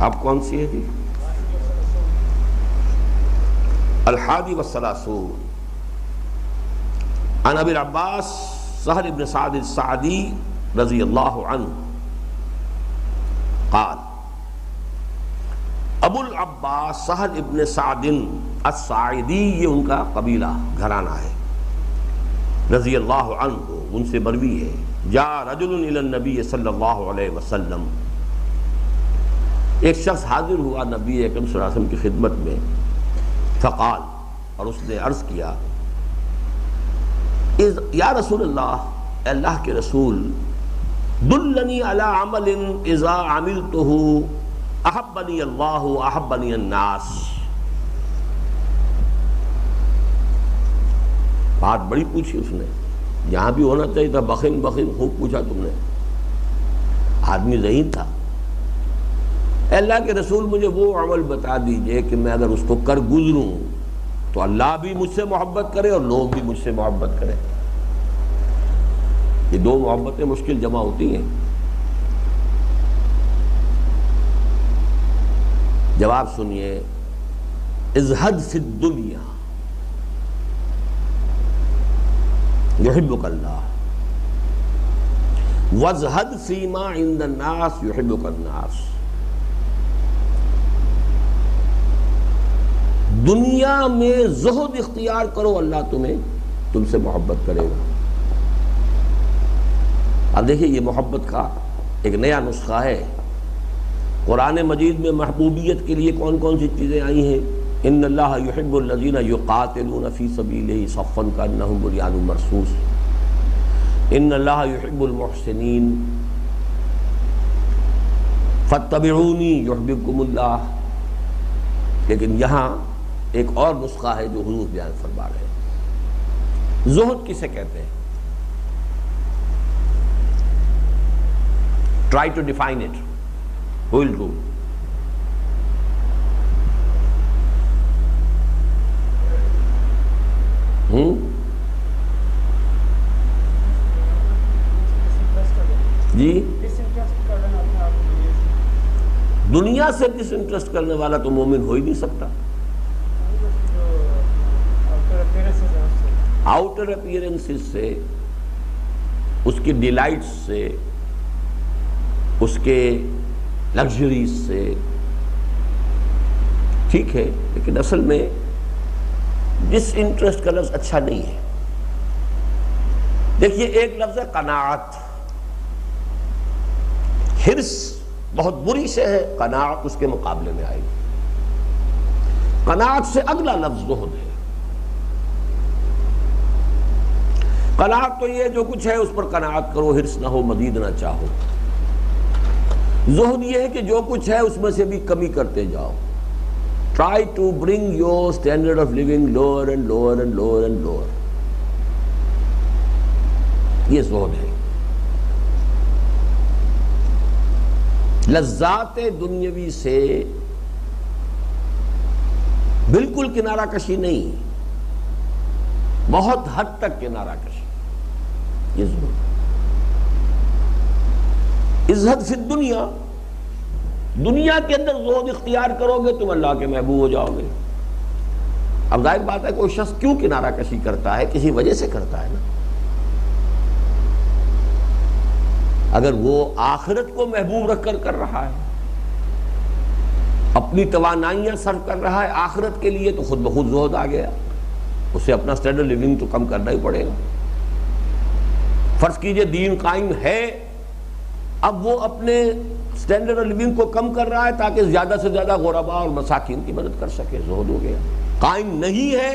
آپ کون سی ہے جی؟ الحادی والثلاثون عن ابی العباس سہل بن سعد السعدی رضی اللہ عنہ قال ابو العباس سہل ابن سعد الساعدی، یہ ان کا قبیلہ گھرانہ ہے، رضی اللہ عنہ، ان سے مروی ہے، جاء رجل الی النبی صلی اللہ علیہ وسلم، ایک شخص حاضر ہوا نبی اکرم صلی اللہ علیہ وسلم کی خدمت میں، فقال، اور اس نے عرض کیا، یا رسول اللہ، اللہ کے رسول، دلنی علی عمل اذا عملتہ احبنی اللہ احبنی الناس۔ بات بڑی پوچھی اس نے، یہاں بھی ہونا چاہیے تھا، بخن بخن خوب پوچھا تم نے، آدمی ذہین تھا۔ اللہ کے رسول مجھے وہ عمل بتا دیجئے کہ میں اگر اس کو کر گزروں تو اللہ بھی مجھ سے محبت کرے اور لوگ بھی مجھ سے محبت کرے۔ یہ دو محبتیں مشکل جمع ہوتی ہیں۔ جواب سنیے، ازہد فی الدنیا یحبک اللہ وازہد فیما عند الناس یحبک الناس۔ دنیا میں زہد اختیار کرو، اللہ تم سے محبت کرے گا۔ اب دیکھیے، یہ محبت کا ایک نیا نسخہ ہے۔ قرآن مجید میں محبوبیت کے لیے کون کون سی چیزیں آئی ہیں؟ ان اللہ یحب الذین یقاتلون فی سبیلہ صفا کانہم بنیان مرصوص، ان اللہ یحب المحسنین، فاتبعونی یحببکم اللہ۔ لیکن یہاں ایک اور نسخہ ہے جو حضور بیان فرما رہے ہیں۔ زہد کسے کہتے ہیں؟ Try to define it, who will do؟ جی، دنیا سے ڈس انٹرسٹ کرنے والا تو مومن ہو ہی نہیں سکتا۔ آؤٹر اپیئرنسز سے، اس کی ڈیلائٹس سے، اس کے لگژریز سے، ٹھیک ہے، لیکن اصل میں ڈس انٹرسٹ کا لفظ اچھا نہیں ہے۔ دیکھیے، ایک لفظ ہے قناعت، حرص بہت بری سے ہے، قناعت اس کے مقابلے میں آئی۔ قناعت سے اگلا لفظ زہد ہے۔ قناعت تو یہ جو کچھ ہے اس پر قناعت کرو، حرص نہ ہو، مزید نہ چاہو۔ زہد یہ ہے کہ جو کچھ ہے اس میں سے بھی کمی کرتے جاؤ۔ Try to bring your standard of living lower and lower and lower and lower, یہ زہد ہے۔ لذات دنیاوی سے بالکل کنارہ کشی نہیں، بہت حد تک کنارہ کشی، یہ زہد۔ ازہد فی الدنیا، دنیا کے اندر زہد اختیار کرو گے تم اللہ کے محبوب ہو جاؤ گے۔ اب ظاہر بات ہے کوئی شخص کیوں کنارہ کشی کرتا ہے؟ کسی وجہ سے کرتا ہے نا۔ اگر وہ آخرت کو محبوب رکھ کر رہا ہے، اپنی توانائیاں صرف کر رہا ہے آخرت کے لیے، تو خود بخود زہد آ گیا، اسے اپنا اسٹینڈرڈ لیونگ تو کم کرنا ہی پڑے گا۔ فرض کیجئے دین قائم ہے، اب وہ اپنے اسٹینڈرڈ لیونگ کو کم کر رہا ہے تاکہ زیادہ سے زیادہ غرباء اور مساکین کی مدد کر سکے، زہد ہو گیا۔ قائم نہیں ہے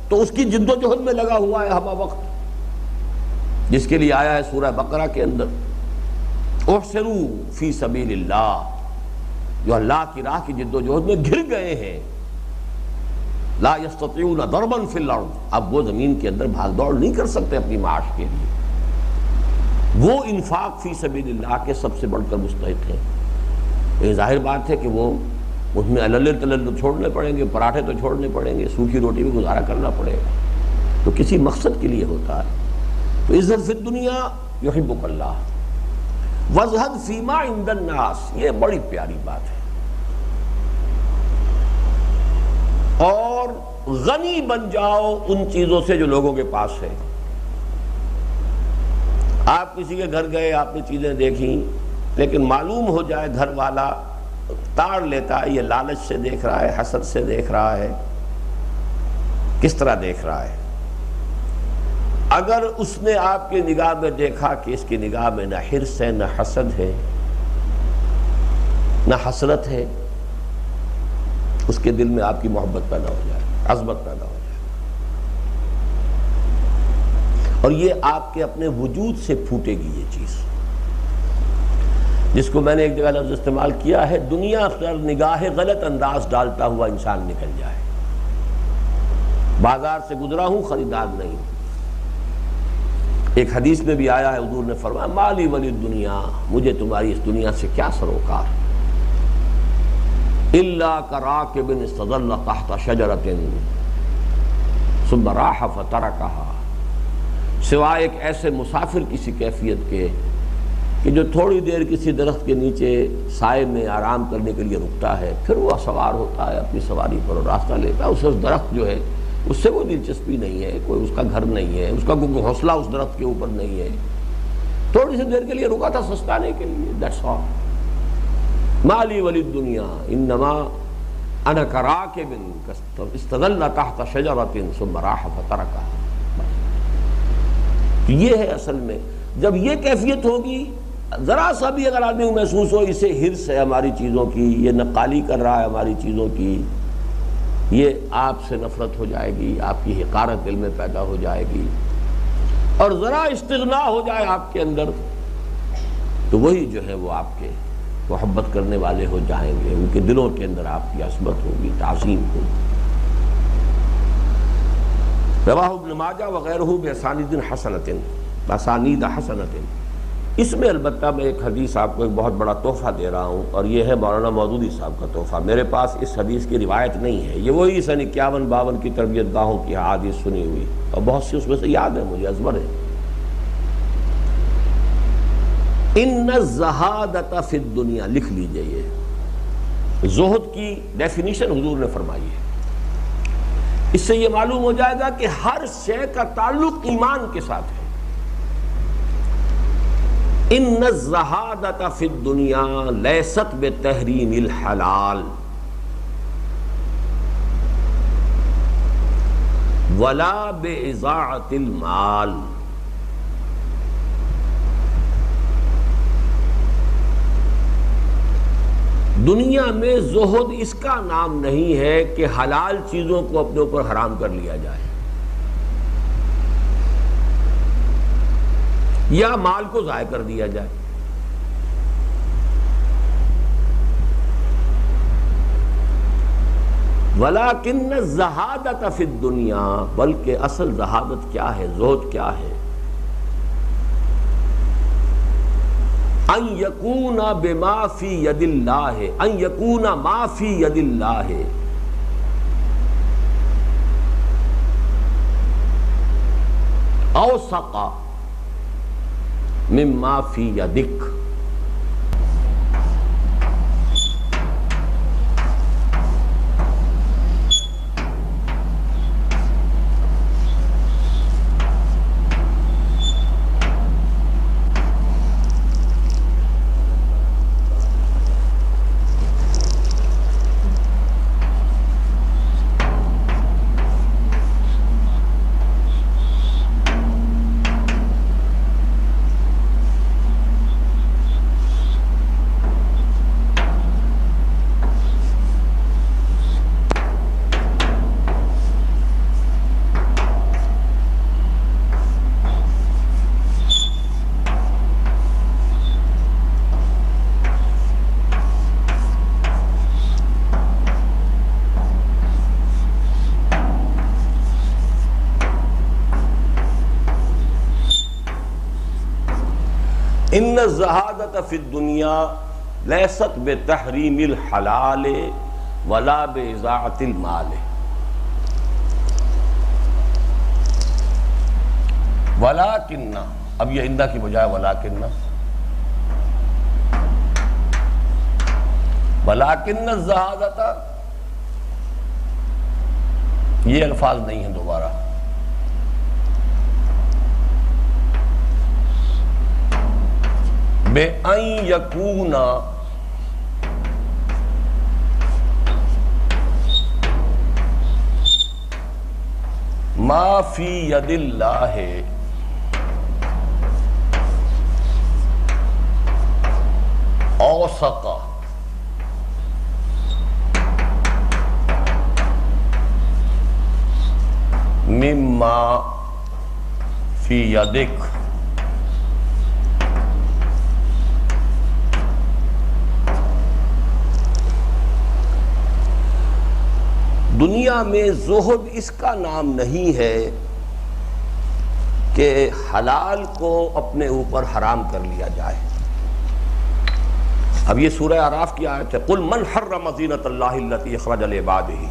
تو اس کی جد و جہد میں لگا ہوا ہے ہمہ وقت، جس کے لیے آیا ہے سورہ بقرہ کے اندر، احسروا فی سبیل اللہ، جو اللہ کی راہ کی جد و جہد میں گھر گئے ہیں، لا یستطیعون ضربا فی الارض، اب وہ زمین کے اندر بھاگ دوڑ نہیں کر سکتے اپنی معاش کے لیے، وہ انفاق فی سبیل اللہ کے سب سے بڑھ کر مستحق ہیں۔ یہ ظاہر بات ہے کہ وہ اس میں علل تلل چھوڑنے پڑیں گے، پراٹھے تو چھوڑنے پڑیں گے، سوکھی روٹی بھی گزارا کرنا پڑے گا، تو کسی مقصد کے لیے ہوتا ہے۔ تو عزت فی الدنیا یحبک اللہ، وازہد فیما عند الناس، یہ بڑی پیاری بات ہے۔ اور غنی بن جاؤ ان چیزوں سے جو لوگوں کے پاس ہے۔ آپ کسی کے گھر گئے، آپ نے چیزیں دیکھیں، لیکن معلوم ہو جائے گھر والا تاڑ لیتا ہے، یہ لالچ سے دیکھ رہا ہے، حسد سے دیکھ رہا ہے، کس طرح دیکھ رہا ہے۔ اگر اس نے آپ کی نگاہ میں دیکھا کہ اس کی نگاہ میں نہ حرص ہے، نہ حسد ہے، نہ حسرت ہے، اس کے دل میں آپ کی محبت پیدا ہو جائے، عظمت پیدا ہو جائے، اور یہ آپ کے اپنے وجود سے پھوٹے گی یہ چیز، جس کو میں نے ایک جگہ لفظ استعمال کیا ہے، دنیا پر نگاہ غلط انداز ڈالتا ہوا انسان نکل جائے۔ بازار سے گزرا ہوں، خریدار نہیں ہوں۔ ایک حدیث میں بھی آیا ہے، حضور نے فرمایا مالی ولی الدنیا، مجھے تمہاری اس دنیا سے کیا سروکار، الا کراکب استظل تحت شجرۃ ثم راح فترکھا، سوائے ایک ایسے مسافر کسی کیفیت کے کہ جو تھوڑی دیر کسی درخت کے نیچے سائے میں آرام کرنے کے لیے رکتا ہے، پھر وہ سوار ہوتا ہے اپنی سواری پر اور راستہ لیتا ہے۔ اسے اس درخت جو ہے اس سے کوئی دلچسپی نہیں ہے، کوئی اس کا گھر نہیں ہے، اس کا کوئی حوصلہ اس درخت کے اوپر نہیں ہے، تھوڑی سی دیر کے لیے رکا تھا سستانے کے لیے، دیٹس آل۔ مالی ولی الدنیا انما انا کراکب استظل تحت شجرۃ ثم راح فترکھا۔ یہ ہے اصل میں، جب یہ کیفیت ہوگی، ذرا سا بھی اگر آدمی کو محسوس ہو اسے حرص ہے ہماری چیزوں کی، یہ نقالی کر رہا ہے ہماری چیزوں کی، یہ آپ سے نفرت ہو جائے گی، آپ کی حقارت دل میں پیدا ہو جائے گی، اور ذرا استغنا ہو جائے آپ کے اندر تو وہی جو ہے وہ آپ کے محبت کرنے والے ہو جائیں گے، ان کے دلوں کے اندر آپ کی عظمت ہوگی، تعظیم ہوگی۔ رواہ ابن ماجہ وغیرہ باسانید حسنۃ۔ اس میں البتہ میں ایک حدیث آپ کو ایک بہت بڑا تحفہ دے رہا ہوں، اور یہ ہے مولانا مودودی صاحب کا تحفہ۔ میرے پاس اس حدیث کی روایت نہیں ہے، یہ وہی سن 51-52 کی تربیت گاہوں کی حدیث سنی ہوئی، اور بہت سی اس میں سے یاد ہے مجھے، ازبر ہے۔ ان الزہادۃ فی الدنیا، لکھ لیجئے، یہ زہد کی ڈیفینیشن حضور نے فرمائی ہے۔ اس سے یہ معلوم ہو جائے گا کہ ہر شے کا تعلق ایمان کے ساتھ ہے۔ ان الزہادۃ فی الدنیا لیست بتحریم الحلال ولا باضاعۃ المال، دنیا میں زہد اس کا نام نہیں ہے کہ حلال چیزوں کو اپنے اوپر حرام کر لیا جائے یا مال کو ضائع کر دیا جائے۔ وَلَكِنَّ الزَّهَادَةَ فِي الدُّنْيَا، بلکہ اصل زہادت کیا ہے، زہد کیا ہے؟ ان یکون بما فی ید اللہ، ان یکون ما فی ید اللہ، اوثق مما فی یدک۔ ان الزہادۃ فی الدنیا لیست بتحریم الحلال ولا باضاعۃ المال، ولیکن، اب یہ اندہ کی بجائے ولیکن الزہادۃ یہ الفاظ نہیں ہیں دوبارہ. بِأَن يَكُونَ مَا فِي يَدِ اللَّهِ أَوْثَقَ مِمَّا فِي يَدِكَ. دنیا میں زہد اس کا نام نہیں ہے کہ حلال کو اپنے اوپر حرام کر لیا جائے. اب یہ سورہ اعراف کی آیت ہے، قُلْ مَنْ حَرَّمَ زِینَةَ اللَّهِ الَّتِی أَخْرَجَ لِعِبَادِهِ.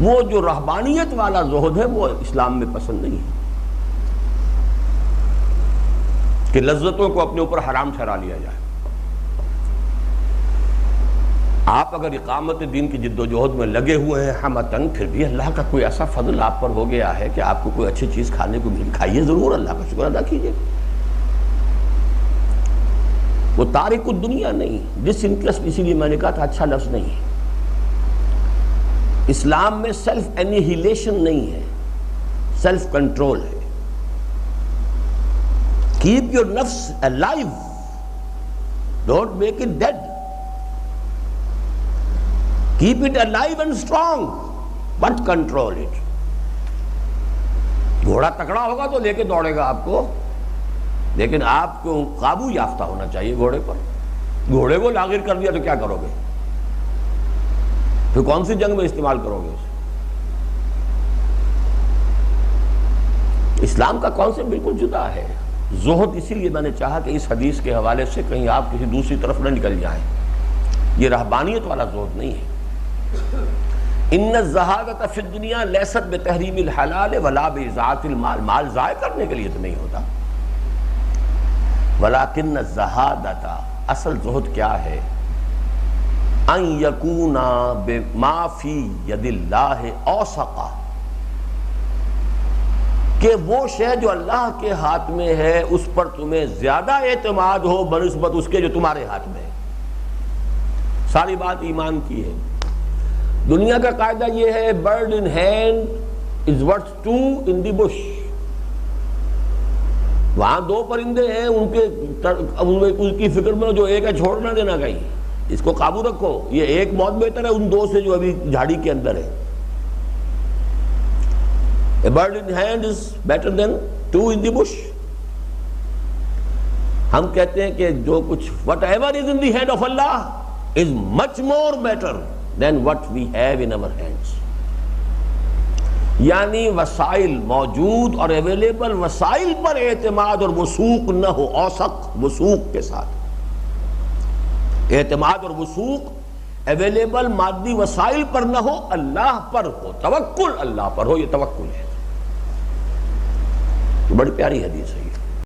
وہ جو رہبانیت والا زہد ہے وہ اسلام میں پسند نہیں ہے کہ لذتوں کو اپنے اوپر حرام ٹھہرا لیا جائے. آپ اگر اقامت دین کی جد و جہد میں لگے ہوئے ہیں حمتن، پھر بھی اللہ کا کوئی ایسا فضل آپ پر ہو گیا ہے کہ آپ کو کوئی اچھی چیز کھانے کو مل، کھائیے ضرور، اللہ کا شکر ادا کیجیے. وہ تارک الدنیا نہیں، ڈس انٹرسٹ، اسی لیے میں نے کہا تھا اچھا لفظ نہیں ہے. اسلام میں سیلف انیہیلیشن نہیں ہے، سیلف کنٹرول ہے. کیپ یور نفس alive, don't make it did. Keep it alive and strong, but control it. گھوڑا تکڑا ہوگا تو لے کے دوڑے گا آپ کو، لیکن آپ کو قابو یافتہ ہونا چاہیے گھوڑے پر. گھوڑے کو لاغر کر دیا تو کیا کرو گے؟ پھر کون سی جنگ میں استعمال کرو گے اسے؟ اسلام کا کانسیپٹ بالکل جدا ہے. زہد اسی لیے میں نے چاہا کہ اس حدیث کے حوالے سے کہیں آپ کسی دوسری طرف نہ نکل جائیں. یہ رہبانیت والا زہد نہیں ہے. ان الزہادۃ فی الدنیا لیست بتحریم الحلال ولا باضاعۃ المال. مال ضائع کرنے کے لیے تو نہیں ہوتا. ولکن الزہادۃ، اصل زہد کیا ہے؟ ان یکون بما فی ید اللہ اوثق، کہ وہ شے جو اللہ کے ہاتھ میں ہے اس پر تمہیں زیادہ اعتماد ہو بنسبت اس کے جو تمہارے ہاتھ میں ہے. ساری بات ایمان کی ہے. دنیا کا قاعدہ یہ ہے، bird in hand is worth to in the Bush. وہاں دو پرندے ہیں، ان کی فکر میں جو ایک ہے چھوڑ نہ دینا کہیں، اس کو قابو رکھو. یہ ایک بہت بہتر ہے ان دو سے جو ابھی جھاڑی کے اندر ہے. A bird in hand is better than two in the bush. ہم کہتے ہیں کہ جو کچھ whatever is in the hand of Allah is much more better than what we have in our hands. یعنی وسائل موجود اور اویلیبل وسائل پر اعتماد اور وثوق نہ ہو. اوثق وثوق کے ساتھ اعتماد اور وثوق اویلیبل مادی وسائل پر نہ ہو، اللہ پر ہو، توکل اللہ پر ہو. یہ توکل ہے. بڑی پیاری حدیث ہے یہ.